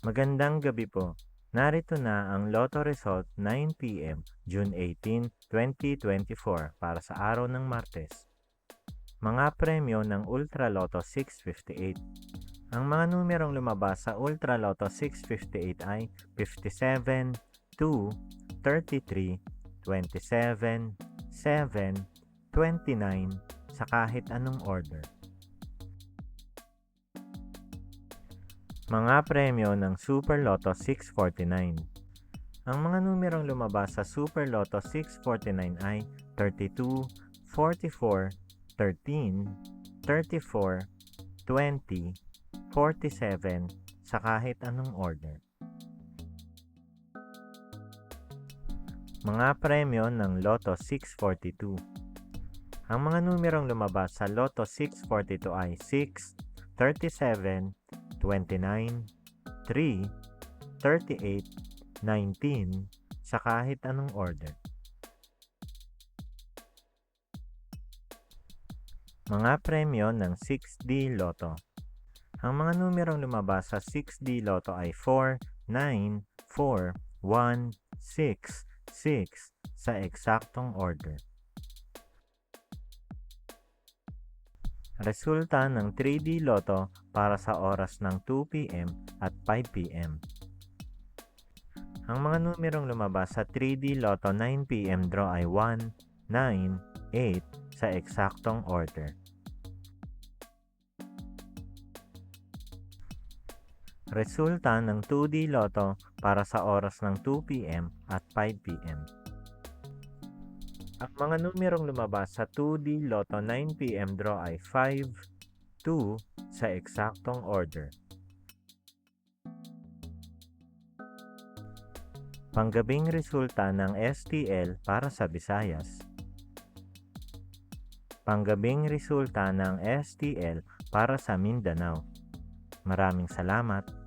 Magandang gabi po. Narito na ang Lotto Result 9 p.m. June 18, 2024 para sa araw ng Martes. Mga premyo ng Ultra Lotto 658. Ang mga numerong lumabas sa Ultra Lotto 658 ay 57, 2, 33, 27, 7, 29 sa kahit anong order. Mga premyo ng Super Lotto 649. Ang mga numerong lumabas sa Super Lotto 649 ay 32, 44, 13, 34, 20, 47 sa kahit anong order. Mga premyo ng Lotto 642. Ang mga numerong lumabas sa Lotto 642 ay 6, 37, 29, 3, 38, 19 sa kahit anong order. Mga premyo ng 6D Lotto. Ang mga numerong lumabas sa 6D Lotto ay 4, 9, 4, 1, 6, 6 sa eksaktong order. Resulta ng 3D Lotto para sa oras ng 2 p.m. at 5 p.m. Ang mga numerong lumabas sa 3D Lotto 9 p.m. draw ay 1, 9, 8 sa eksaktong order. Resulta ng 2D Lotto para sa oras ng 2 p.m. at 5 p.m. Ang mga numerong lumabas sa 2D Lotto 9 p.m. draw ay 5, 2 sa eksaktong order. Panggabing resulta ng STL para sa Visayas. Panggabing resulta ng STL para sa Mindanao. Maraming salamat.